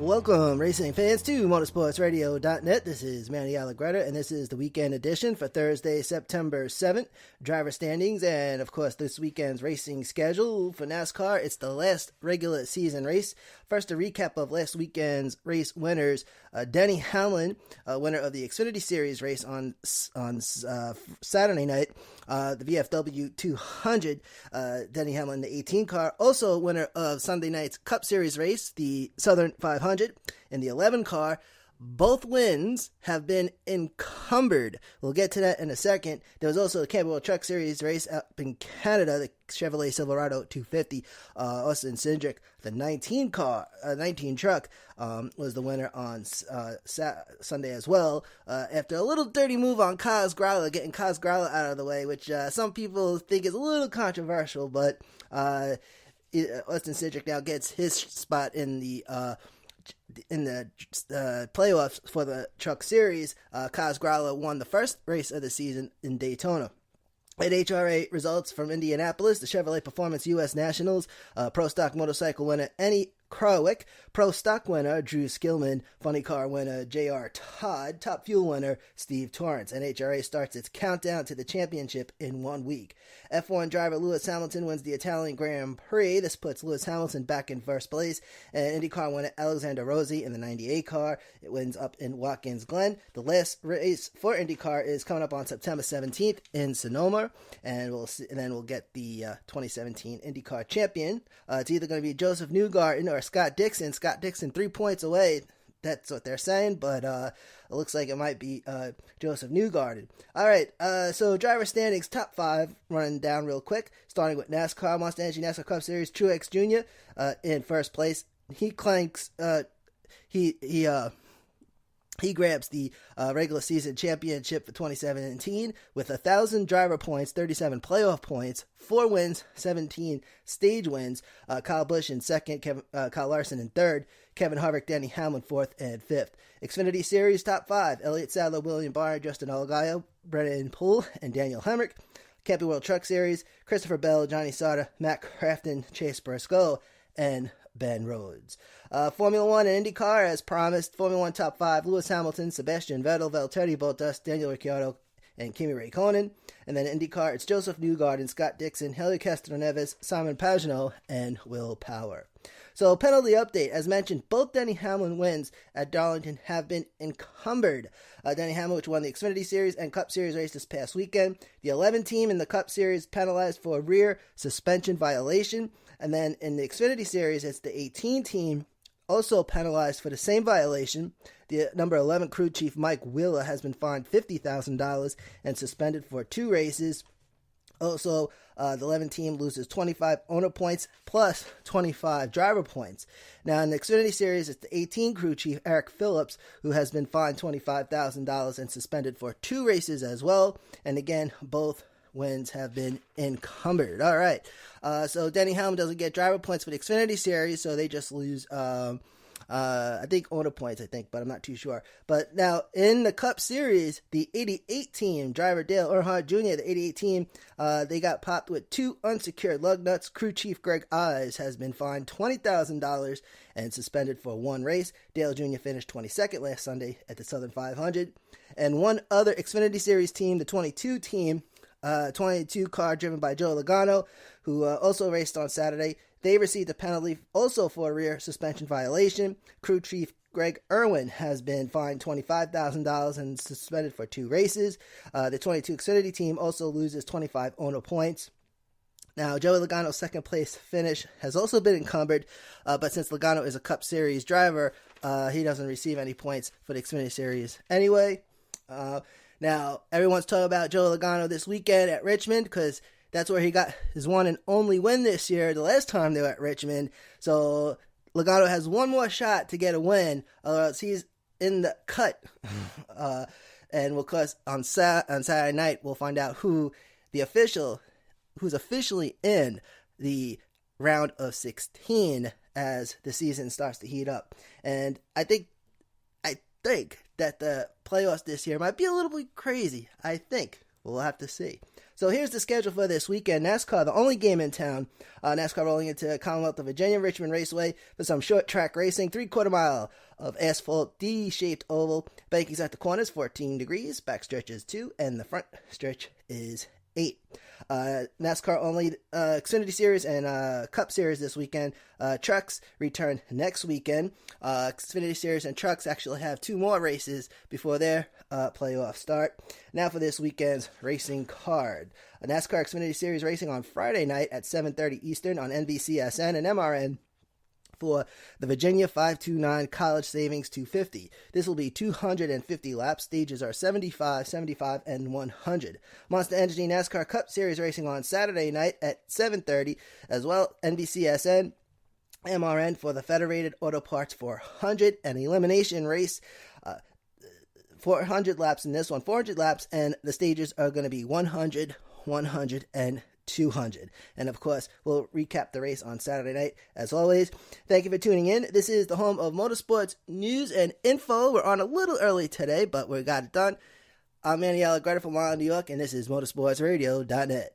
Welcome, racing fans, to motorsportsradio.net. This is Manny Allegretta, and this is the weekend edition for Thursday, September 7th. Driver standings, and of course, this weekend's racing schedule for NASCAR. It's the last regular season race. First, a recap of last weekend's race winners. Denny Hamlin, winner of the Xfinity Series race on Saturday night. The VFW 200, Denny Hamlin, the 18 car. Also winner of Sunday night's Cup Series race, the Southern 500, in the 11 car. Both wins have been encumbered. We'll get to that in a second. There was also the Campbell World Truck Series race up in Canada, the Chevrolet Silverado 250. Austin Cindric, the 19 truck, was the winner on Sunday as well. After a little dirty move on Kaz Growler, getting Kaz Growler out of the way, which some people think is a little controversial, but Austin Cindric now gets his spot in the playoffs for the Truck Series. Kaz Growler won the first race of the season in Daytona. At HRA results from Indianapolis, the Chevrolet Performance U.S. Nationals, Pro Stock Motorcycle winner Annie Krawick, Pro Stock winner Drew Skillman, Funny Car winner J.R. Todd, Top Fuel winner Steve Torrance. And HRA starts its countdown to the championship in 1 week. F1 driver Lewis Hamilton wins the Italian Grand Prix. This puts Lewis Hamilton back in first place. And IndyCar winner Alexander Rossi in the 98 car. It wins up in Watkins Glen. The last race for IndyCar is coming up on September 17th in Sonoma. And then we'll get the 2017 IndyCar champion. It's either going to be Joseph Newgarden or Scott Dixon. Scott Dixon 3 points away. That's what they're saying, but it looks like it might be Joseph Newgarden. All right, so driver standings, top 5, running down real quick, starting with NASCAR, Monster Energy NASCAR Cup Series, Truex Jr. In first place. He clanks, he grabs the regular season championship for 2017 with 1,000 driver points, 37 playoff points, 4 wins, 17 stage wins. Kyle Busch in second, Kyle Larson in third, Kevin Harvick, Denny Hamlin fourth and fifth. Xfinity Series top 5, Elliott Sadler, William Byron, Justin Allgaier, Brennan Poole, and Daniel Hemrick. Camping World Truck Series, Christopher Bell, Johnny Sauter, Matt Crafton, Chase Briscoe, and Ben Rhodes. Formula 1 and IndyCar, as promised, Formula 1 top 5, Lewis Hamilton, Sebastian Vettel, Valtteri Bottas, Daniel Ricciardo, and Kimi Räikkönen. And then IndyCar, it's Joseph Newgarden, Scott Dixon, Helio Castroneves, Simon Pagenaud, and Will Power. So, penalty update. As mentioned, both Denny Hamlin wins at Darlington have been encumbered. Denny Hamlin, which won the Xfinity Series and Cup Series race this past weekend. The 11 team in the Cup Series penalized for a rear suspension violation. And then in the Xfinity Series, it's the 18 team also penalized for the same violation. The number 11 crew chief Mike Wheeler has been fined $50,000 and suspended for 2 races. Also, the 11 team loses 25 owner points plus 25 driver points. Now, in the Xfinity Series, it's the 18 crew chief Eric Phillips who has been fined $25,000 and suspended for 2 races as well. And again, both wins have been encumbered. All right. So Denny Hamlin doesn't get driver points for the Xfinity Series, so they just lose, I think, owner points, but I'm not too sure. But now, in the Cup Series, the 88 team, driver Dale Earnhardt Jr., the 88 team, they got popped with 2 unsecured lug nuts. Crew chief Greg Ives has been fined $20,000 and suspended for 1 race. Dale Jr. finished 22nd last Sunday at the Southern 500. And one other Xfinity Series team, the 22 team, 22 car driven by Joe Logano, who also raced on Saturday. They received a penalty also for a rear suspension violation. Crew chief Greg Irwin has been fined $25,000 and suspended for 2 races. The 22 Xfinity team also loses 25 owner points. Now, Joey Logano's second place finish has also been encumbered, but since Logano is a Cup Series driver, he doesn't receive any points for the Xfinity Series anyway. Now, everyone's talking about Joey Logano this weekend at Richmond because that's where he got his one and only win this year, the last time they were at Richmond. So, Logano has one more shot to get a win, else he's in the cut. And of course, on Saturday night, we'll find out who's officially in the round of 16 as the season starts to heat up. And I think that the playoffs this year might be a little bit crazy. I think. We'll have to see. So here's the schedule for this weekend. NASCAR, the only game in town. NASCAR rolling into Commonwealth of Virginia, Richmond Raceway for some short track racing. 3/4 mile of asphalt D-shaped oval. Banking's at the corners, 14 degrees. Back stretch is 2, and the front stretch is 8. NASCAR only Xfinity Series and Cup Series this weekend. Trucks return next weekend. Xfinity Series and Trucks actually have 2 more races before their playoff start. Now for this weekend's racing card. NASCAR Xfinity Series racing on Friday night at 7:30 Eastern on NBCSN and MRN for the Virginia 529 College Savings 250. This will be 250 laps. Stages are 75, 75, and 100. Monster Energy NASCAR Cup Series racing on Saturday night at 7:30 as well. NBCSN, MRN for the Federated Auto Parts 400 and elimination race. 400 laps in this one, 400 laps, and the stages are going to be 100, 100, and 200. And of course, we'll recap the race on Saturday night as always. Thank you for tuning in. This is the home of motorsports news and info. We're on a little early today, but we got it done. I'm Manny Allegretti from Long Island, New York, and this is motorsportsradio.net.